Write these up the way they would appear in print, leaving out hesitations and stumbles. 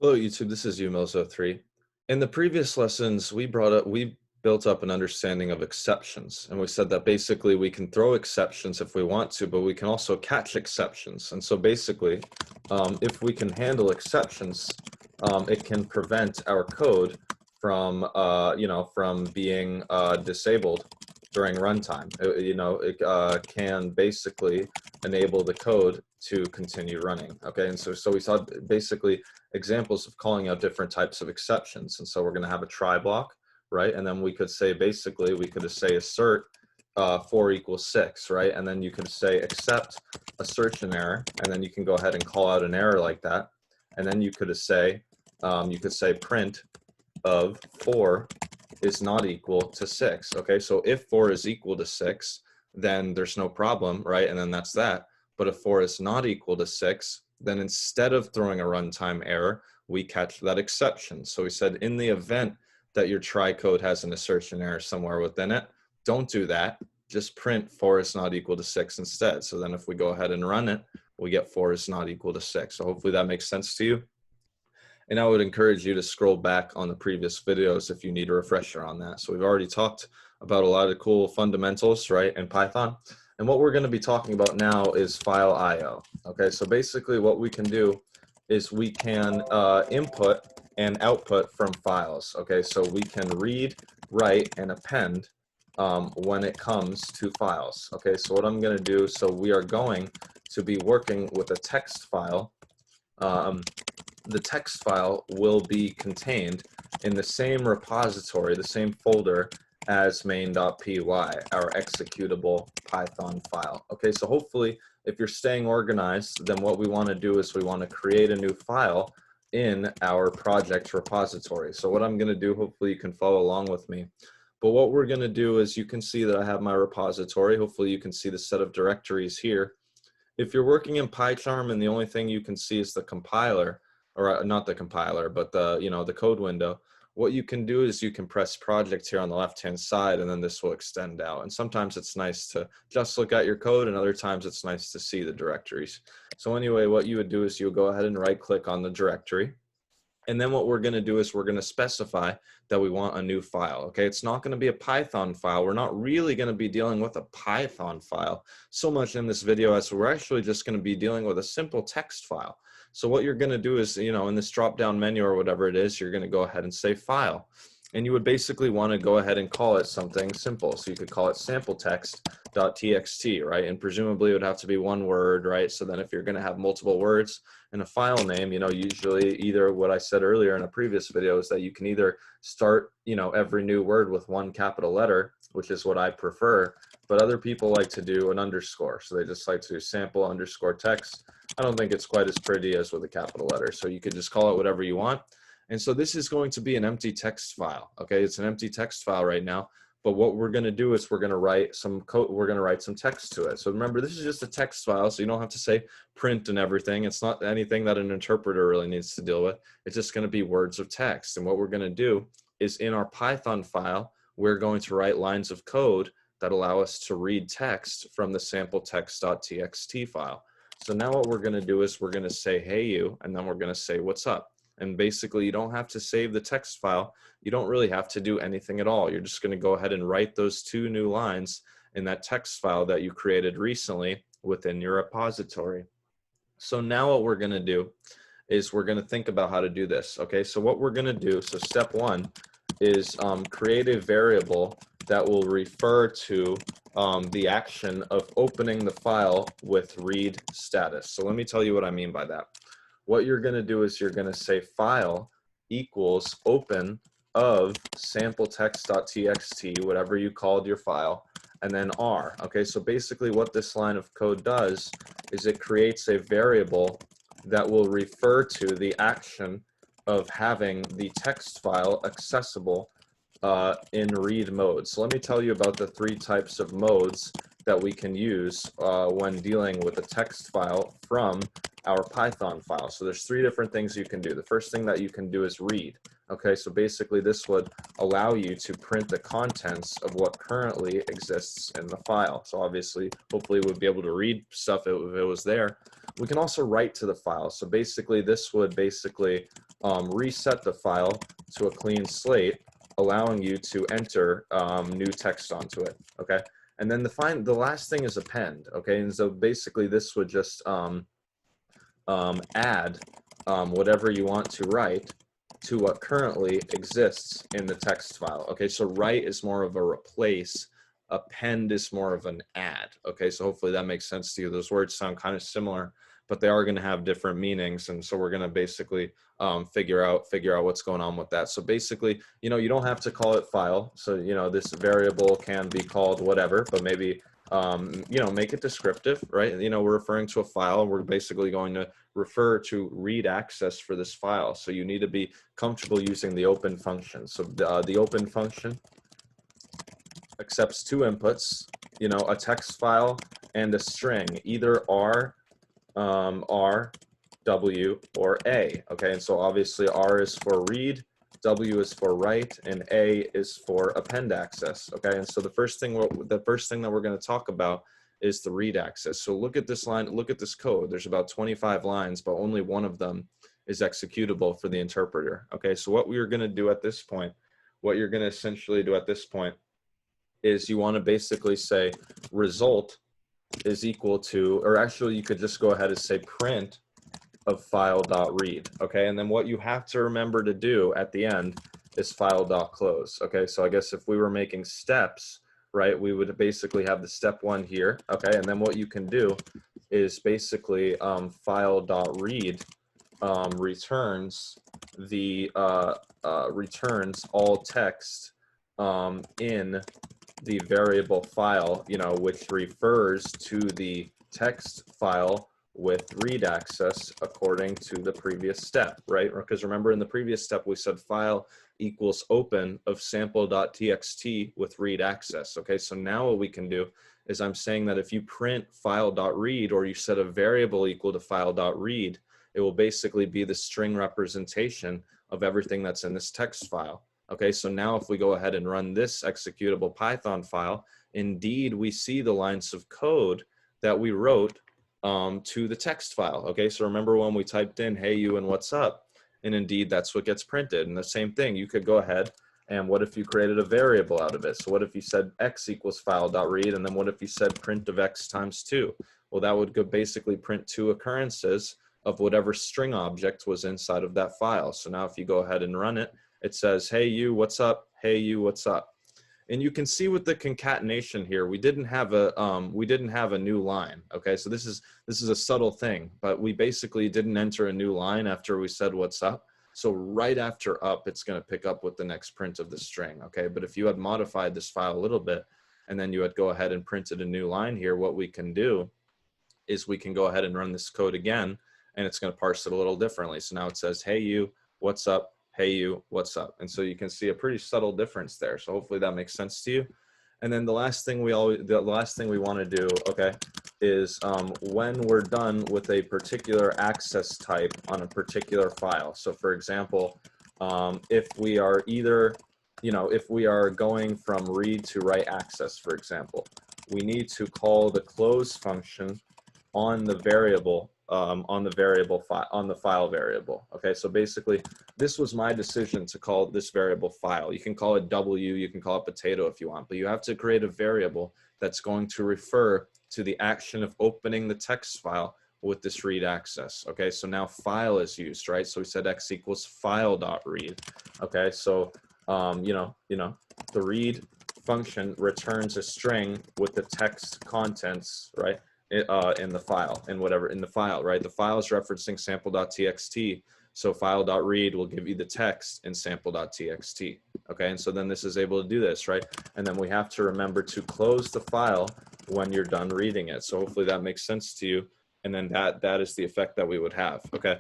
Hello YouTube, this is umilzo3. In the previous lessons, we built up an understanding of exceptions, and we said that basically we can throw exceptions if we want to, but we can also catch exceptions. And so basically, if we can handle exceptions, it can prevent our code from, from being disabled during runtime. It can basically enable the code to continue running. Okay, and so we saw basically examples of calling out different types of exceptions. And so we're going to have a try block, right? And then we could say, basically, we could say assert 4 equals 6, right? And then you could say except assertion error, and then you can go ahead and call out an error like that. And then you could say print of 4 is not equal to 6. Okay, so if 4 is equal to 6, then there's no problem, right? And then that's that. But if 4 is not equal to 6, then instead of throwing a runtime error, we catch that exception. So we said in the event that your try code has an assertion error somewhere within it, don't do that. Just print 4 is not equal to 6 instead. So then if we go ahead and run it, we get 4 is not equal to 6. So hopefully that makes sense to you. And I would encourage you to scroll back on the previous videos if you need a refresher on that. So we've already talked about a lot of cool fundamentals, right, in Python. And what we're going to be talking about now is file IO. Okay, so basically what we can do is we can input and output from files. Okay, so we can read, write, and append when it comes to files. Okay, so what I'm going to do, so we are going to be working with a text file. The text file will be contained in the same repository, the same folder as main.py, our executable Python file. Okay, so hopefully if you're staying organized, then what we want to do is we want to create a new file in our project repository. So what I'm going to do, hopefully you can follow along with me. But what we're going to do is you can see that I have my repository. Hopefully you can see the set of directories here. If you're working in PyCharm and the only thing you can see is the compiler, or not the compiler, but the code window, what you can do is you can press project here on the left-hand side, and then this will extend out. And sometimes it's nice to just look at your code, and other times it's nice to see the directories. So anyway, what you would do is you would go ahead and right-click on the directory. And then what we're going to do is we're going to specify that we want a new file. Okay, it's not going to be a Python file. We're not really going to be dealing with a Python file so much in this video, as we're actually just going to be dealing with a simple text file. So what you're going to do is, in this drop-down menu or whatever it is, you're going to go ahead and say file. And you would basically want to go ahead and call it something simple. So you could call it sampleText.txt, right? And presumably it would have to be one word, right? So then if you're going to have multiple words in a file name, usually either what I said earlier in a previous video is that you can either start, every new word with one capital letter, which is what I prefer, but other people like to do an underscore. So they just like to sample underscore text. I don't think it's quite as pretty as with a capital letter. So you could just call it whatever you want. And so this is going to be an empty text file. Okay, it's an empty text file right now. But what we're going to do is we're going to write some code. We're going to write some text to it. So remember, this is just a text file, so you don't have to say print and everything. It's not anything that an interpreter really needs to deal with. It's just going to be words of text. And what we're going to do is in our Python file, we're going to write lines of code that allow us to read text from the sampleText.txt file. So now what we're going to do is we're going to say, hey, you, and then we're going to say, what's up? And basically, you don't have to save the text file. You don't really have to do anything at all. You're just going to go ahead and write those 2 new lines in that text file that you created recently within your repository. So now what we're going to do is we're going to think about how to do this. Okay, so what we're going to do, so step 1 is create a variable that will refer to the action of opening the file with read status. So let me tell you what I mean by that. What you're going to do is you're going to say file equals open of sampleText.txt, whatever you called your file, and then R. Okay, so basically what this line of code does is it creates a variable that will refer to the action of having the text file accessible in read mode. So let me tell you about the 3 types of modes that we can use when dealing with a text file from our Python file. So there's 3 different things you can do. The first thing that you can do is read. Okay, so basically this would allow you to print the contents of what currently exists in the file. So obviously, hopefully we'd be able to read stuff if it was there. We can also write to the file. So basically this would basically reset the file to a clean slate, allowing you to enter new text onto it. Okay, and then the last thing is append. Okay, and so basically this would just add whatever you want to write to what currently exists in the text file. Okay, so write is more of a replace, append is more of an add. Okay, so hopefully that makes sense to you. Those words sound kind of similar, but they are going to have different meanings, and so we're going to basically figure out what's going on with that. So basically, you know, you don't have to call it file. So you know, this variable can be called whatever, but maybe you know, make it descriptive, right? You know, we're referring to a file. We're basically going to refer to read access for this file. So you need to be comfortable using the open function. So the open function accepts two inputs, you know, a text file and a string, either R, W, or A. Okay, and so obviously R is for read, W is for write, and A is for append access. Okay, and so the first thing that we're going to talk about is the read access. So look at this line, look at this code. There's about 25 lines, but only one of them is executable for the interpreter. Okay, so what we're going to do at this point, what you're going to essentially do at this point is you want to basically say result is equal to, or actually you could just go ahead and say print of file.read. Okay, and then what you have to remember to do at the end is file.close. Okay, so I guess if we were making steps, right, we would basically have the step one here. Okay, and then what you can do is basically file.read returns the returns all text in the variable file, you know, which refers to the text file with read access according to the previous step, right? Because remember in the previous step we said file equals open of sample.txt with read access. Okay, so now what we can do is I'm saying that if you print file.read or you set a variable equal to file.read, it will basically be the string representation of everything that's in this text file. Okay, so now if we go ahead and run this executable Python file, indeed we see the lines of code that we wrote to the text file. Okay, so remember when we typed in hey you and what's up, and indeed that's what gets printed. And the same thing, you could go ahead and what if you created a variable out of it? So what if you said x equals file.read, and then what if you said print of x times 2? Well, that would go basically print two occurrences of whatever string object was inside of that file. So now if you go ahead and run it, it says, hey you, what's up? Hey you, what's up? And you can see with the concatenation here, we didn't have a new line. Okay, so this is a subtle thing, but we basically didn't enter a new line after we said what's up. So right after up, it's going to pick up with the next print of the string. Okay, but if you had modified this file a little bit, and then you had go ahead and printed a new line here, what we can do is we can go ahead and run this code again, and it's going to parse it a little differently. So now it says, hey you, what's up? Hey you, what's up? And so you can see a pretty subtle difference there. So hopefully that makes sense to you. And then the last thing we want to do, okay, is when we're done with a particular access type on a particular file. So for example, if we are either, you know, if we are going from read to write access, for example, we need to call the close function on the variable on the file variable. Okay, so basically this was my decision to call this variable file. You can call it W, you can call it potato if you want, but you have to create a variable that's going to refer to the action of opening the text file with this read access. Okay, so now file is used, right? So we said x equals file.read. Okay, so you know, the read function returns a string with the text contents, right? In the file, in the file, right? The file is referencing sample.txt, so file.read will give you the text in sample.txt. Okay, and so then this is able to do this, right? And then we have to remember to close the file when you're done reading it. So hopefully that makes sense to you. And then that is the effect that we would have. Okay,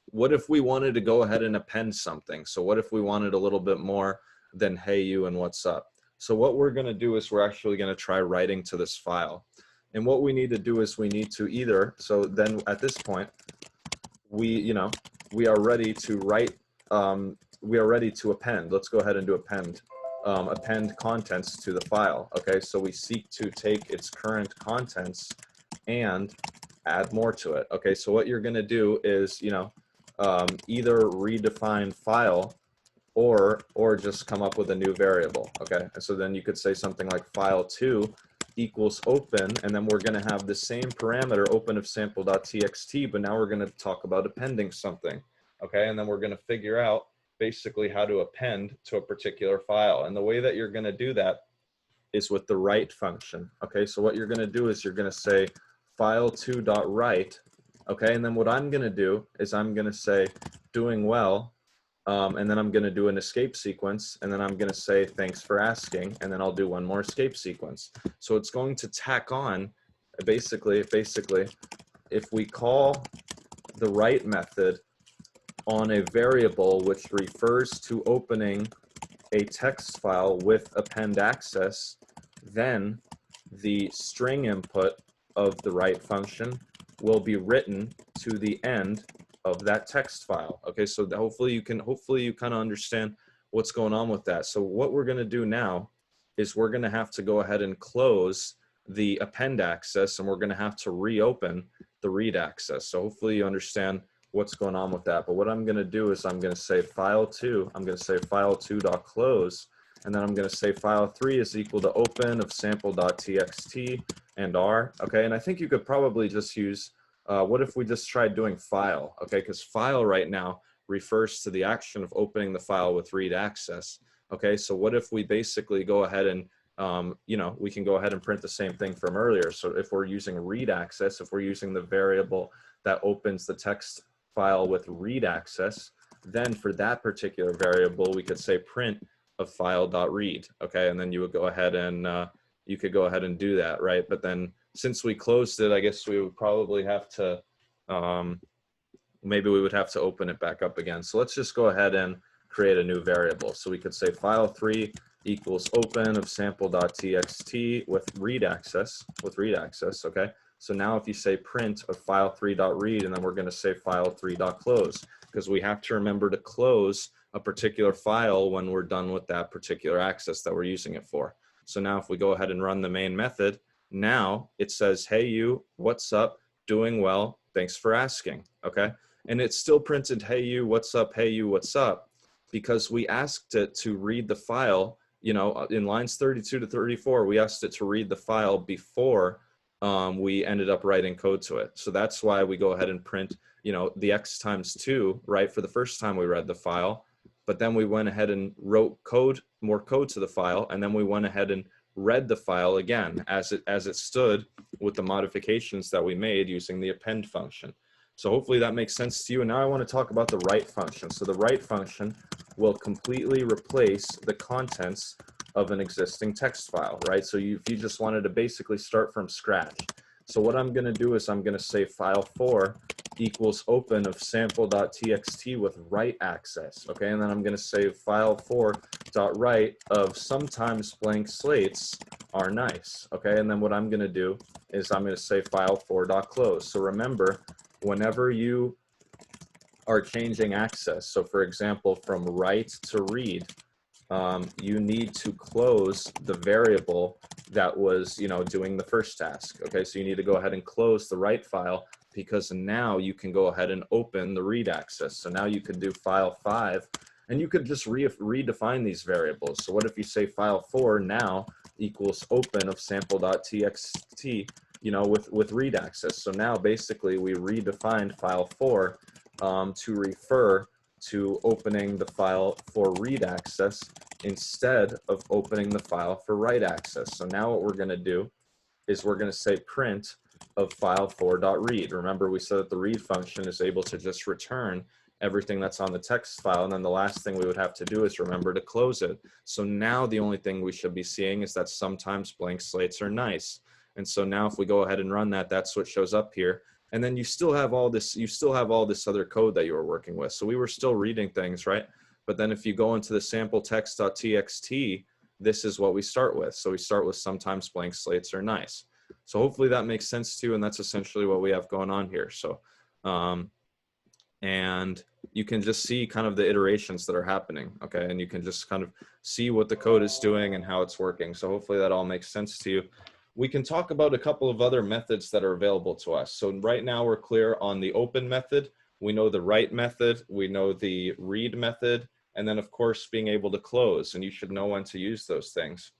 what if we wanted to go ahead and append something? So what if we wanted a little bit more than hey you and what's up? So what we're going to do is we're actually going to try writing to this file. And what we need to do is we need to either, so then at this point, we are ready to write, we are ready to append. Let's go ahead and do append. Append contents to the file. Okay, so we seek to take its current contents and add more to it. Okay, so what you're going to do is, either redefine file or just come up with a new variable, okay? And so then you could say something like file2 equals open, and then we're going to have the same parameter open of sample.txt, but now we're going to talk about appending something, okay? And then we're going to figure out basically how to append to a particular file. And the way that you're going to do that is with the write function, okay? So what you're going to do is you're going to say file2.write, okay? And then what I'm going to do is I'm going to say doing well, and then I'm going to do an escape sequence, and then I'm going to say thanks for asking, and then I'll do one more escape sequence. So it's going to tack on, basically, if we call the write method on a variable which refers to opening a text file with append access, then the string input of the write function will be written to the end of that text file. Okay, so hopefully you kind of understand what's going on with that. So what we're going to do now is we're going to have to go ahead and close the append access, and we're going to have to reopen the read access. So hopefully you understand what's going on with that. But what I'm going to do is I'm going to say file2, I'm going to say file2.close, and then I'm going to say file3 is equal to open of sample.txt and r. Okay, and I think you could probably just use, what if we just tried doing file? Okay, because file right now refers to the action of opening the file with read access. Okay, so what if we basically go ahead and, we can go ahead and print the same thing from earlier. So if we're using read access, if we're using the variable that opens the text file with read access, then for that particular variable, we could say print of file.read. Okay, and then you would go ahead and you could go ahead and do that, right? But then since we closed it, I guess we would probably have to, maybe we would have to open it back up again. So let's just go ahead and create a new variable. So we could say file3 equals open of sample.txt with read access, okay? So now if you say print of file3.read, and then we're going to say file3.close, because we have to remember to close a particular file when we're done with that particular access that we're using it for. So now if we go ahead and run the main method, now it says, hey you, what's up, doing well, thanks for asking, okay? And it's still printed, hey you, what's up, hey you, what's up, because we asked it to read the file, in lines 32 to 34, we asked it to read the file before we ended up writing code to it. So that's why we go ahead and print, the x times 2, right, for the first time we read the file, but then we went ahead and wrote more code to the file, and then we went ahead and read the file again as it stood with the modifications that we made using the append function. So hopefully that makes sense to you. And now I want to talk about the write function. So the write function will completely replace the contents of an existing text file, right? So if you just wanted to basically start from scratch. So what I'm going to do is I'm going to say file4 equals open of sample.txt with write access, okay? And then I'm going to say file4.write of sometimes blank slates are nice, okay? And then what I'm going to do is I'm going to say file4.close. So remember, whenever you are changing access, so for example, from write to read, you need to close the variable that was, doing the first task. Okay, so you need to go ahead and close the write file, because now you can go ahead and open the read access. So now you could do file5, and you could just redefine these variables. So what if you say file4 now equals open of sample.txt, with read access. So now basically we redefined file4 to refer to opening the file for read access instead of opening the file for write access. So now what we're going to do is we're going to say print of file4.read. Remember, we said that the read function is able to just return everything that's on the text file, and then the last thing we would have to do is remember to close it. So now the only thing we should be seeing is that sometimes blank slates are nice. And so now if we go ahead and run that, that's what shows up here. And then you still have all this other code that you were working with. So we were still reading things, right? But then if you go into the sampleText.txt, this is what we start with. So we start with sometimes blank slates are nice. So hopefully that makes sense to you, and that's essentially what we have going on here. So, and you can just see kind of the iterations that are happening, okay? And you can just kind of see what the code is doing and how it's working. So hopefully that all makes sense to you. We can talk about a couple of other methods that are available to us. So right now we're clear on the open method. We know the write method, we know the read method, and then of course being able to close, and you should know when to use those things.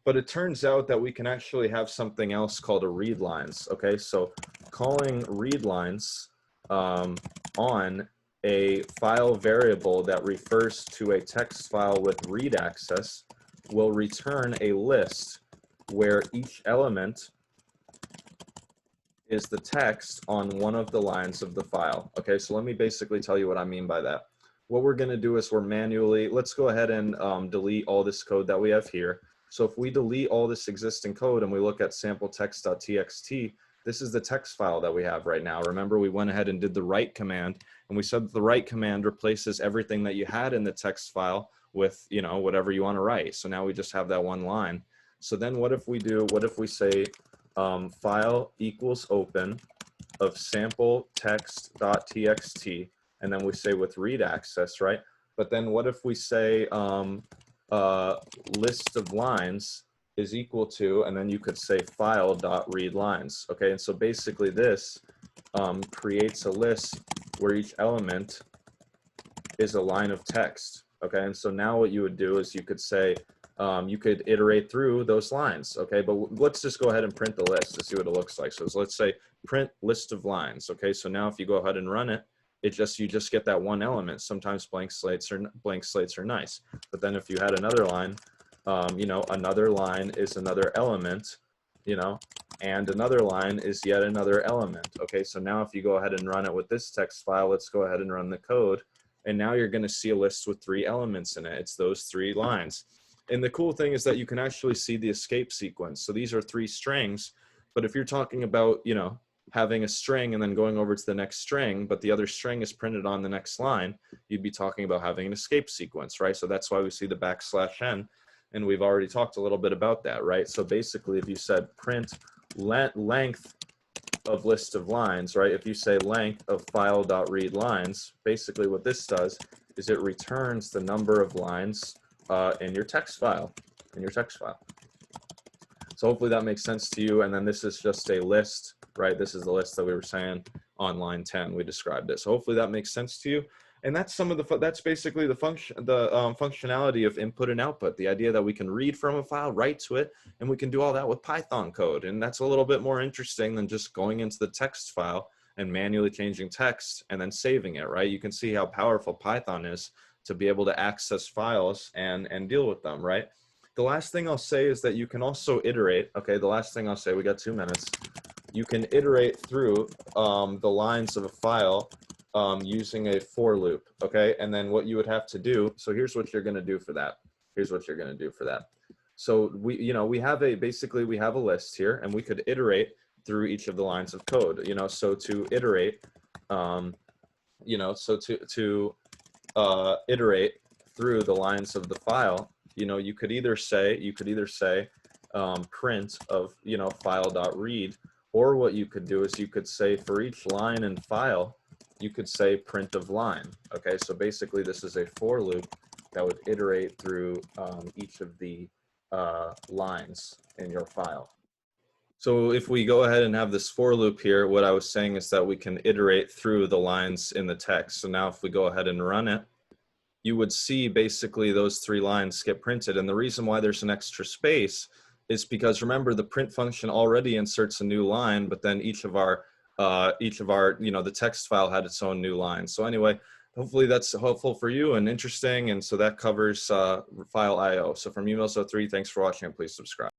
But it turns out that we can actually have something else called a readlines. Okay, so calling readlines on a file variable that refers to a text file with read access will return a list where each element is the text on one of the lines of the file. Okay, so let me basically tell you what I mean by that. What we're going to do is let's go ahead and delete all this code that we have here. So if we delete all this existing code and we look at sampleText.txt, this is the text file that we have right now. Remember, we went ahead and did the write command, and we said that the write command replaces everything that you had in the text file with, you know, whatever you want to write. So now we just have that one line. So then what if we say file equals open of sampleText.txt, and then we say with read access, right? But then what if we say list of lines is equal to, and then you could say file.readlines, okay? And so basically this creates a list where each element is a line of text, okay? And so now what you would do is you could say, you could iterate through those lines, okay? But let's just go ahead and print the list to see what it looks like. So let's say print list of lines, okay? So now if you go ahead and run it, you just get that one element. Sometimes blank slates are nice, but then if you had another line, you know, another line is another element, you know, and another line is yet another element. Okay, so now if you go ahead and run it with this text file, let's go ahead and run the code, and now you're going to see a list with 3 elements in it. It's those 3 lines. And the cool thing is that you can actually see the escape sequence. So these are 3 strings, but if you're talking about, you know, having a string and then going over to the next string, but the other string is printed on the next line, you'd be talking about having an escape sequence, right? So that's why we see the \n, and we've already talked a little bit about that, right? So basically, if you said print length of list of lines, right? If you say length of file.read lines, basically what this does is it returns the number of lines in your text file, So hopefully that makes sense to you. And then this is just a list, right? This is the list that we were saying on line 10. We described it. So hopefully that makes sense to you. And that's that's basically the functionality of input and output. The idea that we can read from a file, write to it, and we can do all that with Python code. And that's a little bit more interesting than just going into the text file and manually changing text and then saving it, right? You can see how powerful Python is to be able to access files and deal with them, right? The last thing I'll say is that you can also iterate. Okay, the last thing I'll say, we got 2 minutes. You can iterate through the lines of a file using a for loop, okay? And then what you would have to do, so here's what you're gonna do for that. So we have a list here, and we could iterate through each of the lines of code, you know, so to iterate, iterate through the lines of the file, you know, you could either say print of, you know, file.read, or what you could do is you could say for each line in file, you could say print of line. Okay, so basically this is a for loop that would iterate through each of the lines in your file. So if we go ahead and have this for loop here, what I was saying is that we can iterate through the lines in the text. So now if we go ahead and run it, you would see basically those 3 lines get printed. And the reason why there's an extra space is because, remember, the print function already inserts a new line, but then each of our, you know, the text file had its own new line. So anyway, hopefully that's helpful for you and interesting. And so that covers file IO. So from UML03, thanks for watching, and please subscribe.